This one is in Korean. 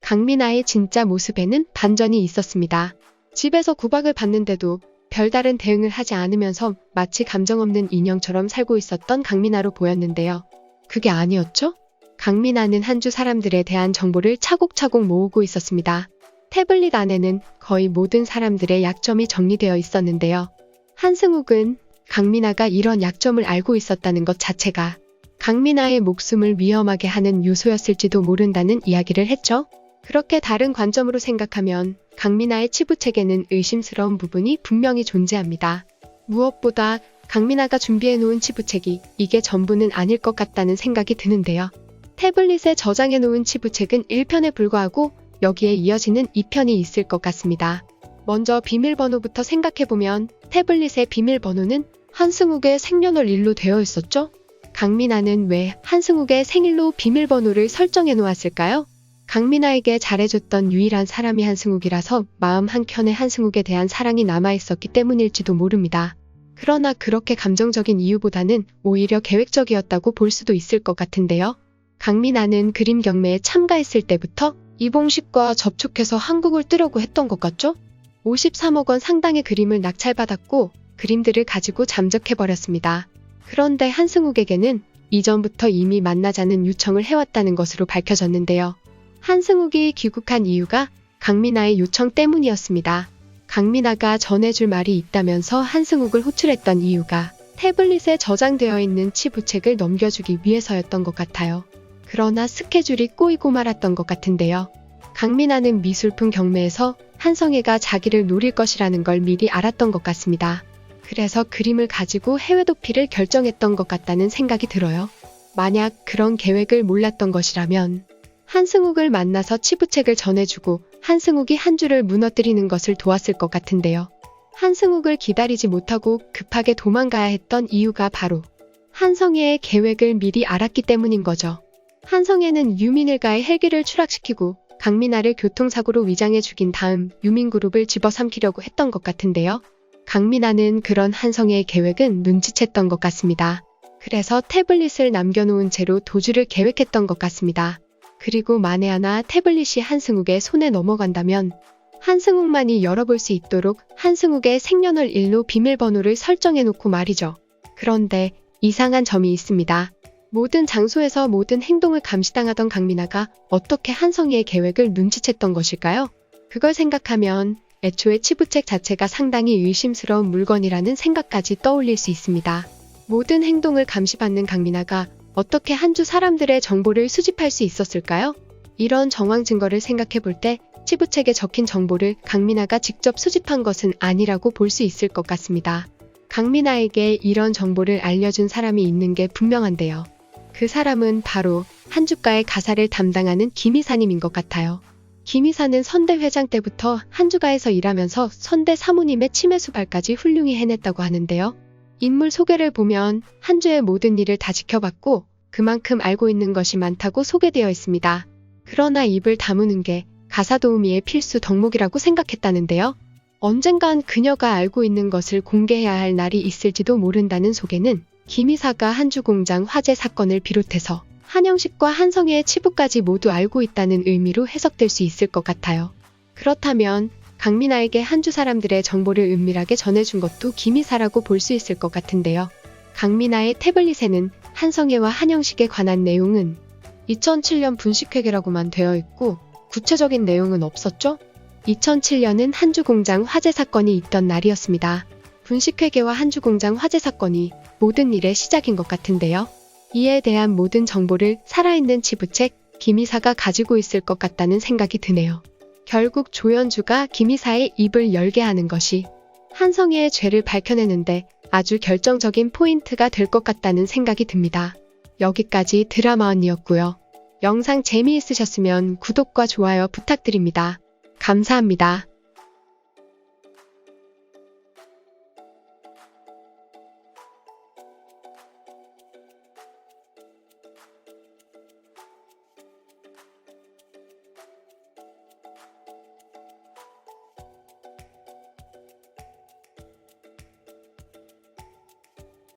강민아의 진짜 모습에는 반전이 있었습니다. 집에서 구박을 받는데도 별다른 대응을 하지 않으면서 마치 감정 없는 인형처럼 살고 있었던 강민아로 보였는데요. 그게 아니었죠? 강민아는 한주 사람들에 대한 정보를 차곡차곡 모으고 있었습니다. 태블릿 안에는 거의 모든 사람들의 약점이 정리되어 있었는데요. 한승욱은 강민아가 이런 약점을 알고 있었다는 것 자체가 강민아의 목숨을 위험하게 하는 요소였을지도 모른다는 이야기를 했죠. 그렇게 다른 관점으로 생각하면 강민아의 치부책에는 의심스러운 부분이 분명히 존재합니다. 무엇보다 강민아가 준비해놓은 치부책이 이게 전부는 아닐 것 같다는 생각이 드는데요. 태블릿에 저장해놓은 치부책은 1편에 불과하고 여기에 이어지는 2편이 있을 것 같습니다. 먼저 비밀번호부터 생각해보면 태블릿의 비밀번호는 한승욱의 생년월 일로 되어 있었죠? 강민아는 왜 한승욱의 생일로 비밀번호를 설정해 놓았을까요? 강민아에게 잘해줬던 유일한 사람이 한승욱이라서 마음 한켠에 한승욱에 대한 사랑이 남아있었기 때문일지도 모릅니다. 그러나 그렇게 감정적인 이유보다는 오히려 계획적이었다고 볼 수도 있을 것 같은데요. 강민아는 그림 경매에 참가했을 때부터 이봉식과 접촉해서 한국을 뜨려고 했던 것 같죠? 53억 원 상당의 그림을 낙찰받았고 그림들을 가지고 잠적해버렸습니다. 그런데 한승욱에게는 이전부터 이미 만나자는 요청을 해왔다는 것으로 밝혀졌는데요. 한승욱이 귀국한 이유가 강민아의 요청 때문이었습니다. 강민아가 전해줄 말이 있다면서 한승욱을 호출했던 이유가 태블릿에 저장되어 있는 치부책을 넘겨주기 위해서였던 것 같아요. 그러나 스케줄이 꼬이고 말았던 것 같은데요. 강민아는 미술품 경매에서 한성애가 자기를 노릴 것이라는 걸 미리 알았던 것 같습니다. 그래서 그림을 가지고 해외 도피를 결정했던 것 같다는 생각이 들어요. 만약 그런 계획을 몰랐던 것이라면 한승욱을 만나서 치부책을 전해주고 한승욱이 한주를 무너뜨리는 것을 도왔을 것 같은데요. 한승욱을 기다리지 못하고 급하게 도망가야 했던 이유가 바로 한성애의 계획을 미리 알았기 때문인 거죠. 한성애는 유민일가의 헬기를 추락시키고 강민아를 교통사고로 위장해 죽인 다음 유민그룹을 집어삼키려고 했던 것 같은데요. 강민아는 그런 한성애의 계획은 눈치챘던 것 같습니다. 그래서 태블릿을 남겨놓은 채로 도주를 계획했던 것 같습니다. 그리고 만에 하나 태블릿이 한승욱의 손에 넘어간다면 한승욱만이 열어볼 수 있도록 한승욱의 생년월 일로 비밀번호를 설정해놓고 말이죠. 그런데 이상한 점이 있습니다. 모든 장소에서 모든 행동을 감시당하던 강민아가 어떻게 한성애의 계획을 눈치챘던 것일까요? 그걸 생각하면 애초에 치부책 자체가 상당히 의심스러운 물건이라는 생각까지 떠올릴 수 있습니다. 모든 행동을 감시받는 강민아가 어떻게 한주 사람들의 정보를 수집할 수 있었을까요? 이런 정황 증거를 생각해볼 때 치부책에 적힌 정보를 강민아가 직접 수집한 것은 아니라고 볼 수 있을 것 같습니다. 강민아에게 이런 정보를 알려준 사람이 있는 게 분명한데요. 그 사람은 바로 한주가의 가사를 담당하는 김이사님인 것 같아요. 김이사는 선대 회장 때부터 한주가에서 일하면서 선대 사모님의 치매 수발까지 훌륭히 해냈다고 하는데요. 인물 소개를 보면 한주의 모든 일을 다 지켜봤고 그만큼 알고 있는 것이 많다고 소개되어 있습니다. 그러나 입을 다무는 게 가사 도우미의 필수 덕목이라고 생각했다는데요. 언젠간 그녀가 알고 있는 것을 공개해야 할 날이 있을지도 모른다는 소개는 김이사가 한주공장 화재 사건을 비롯해서 한영식과 한성애의 치부까지 모두 알고 있다는 의미로 해석될 수 있을 것 같아요. 그렇다면 강민아에게 한주 사람들의 정보를 은밀하게 전해준 것도 김이사라고 볼 수 있을 것 같은데요. 강민아의 태블릿에는 한성애와 한영식에 관한 내용은 2007년 분식회계라고만 되어 있고 구체적인 내용은 없었죠? 2007년은 한주공장 화재 사건이 있던 날이었습니다. 분식회계와 한주공장 화재 사건이 모든 일의 시작인 것 같은데요. 이에 대한 모든 정보를 살아있는 치부책 김이사가 가지고 있을 것 같다는 생각이 드네요. 결국 조연주가 김이사의 입을 열게 하는 것이 한성애의 죄를 밝혀내는데 아주 결정적인 포인트가 될 것 같다는 생각이 듭니다. 여기까지 드라마 언니였고요. 영상 재미있으셨으면 구독과 좋아요 부탁드립니다. 감사합니다.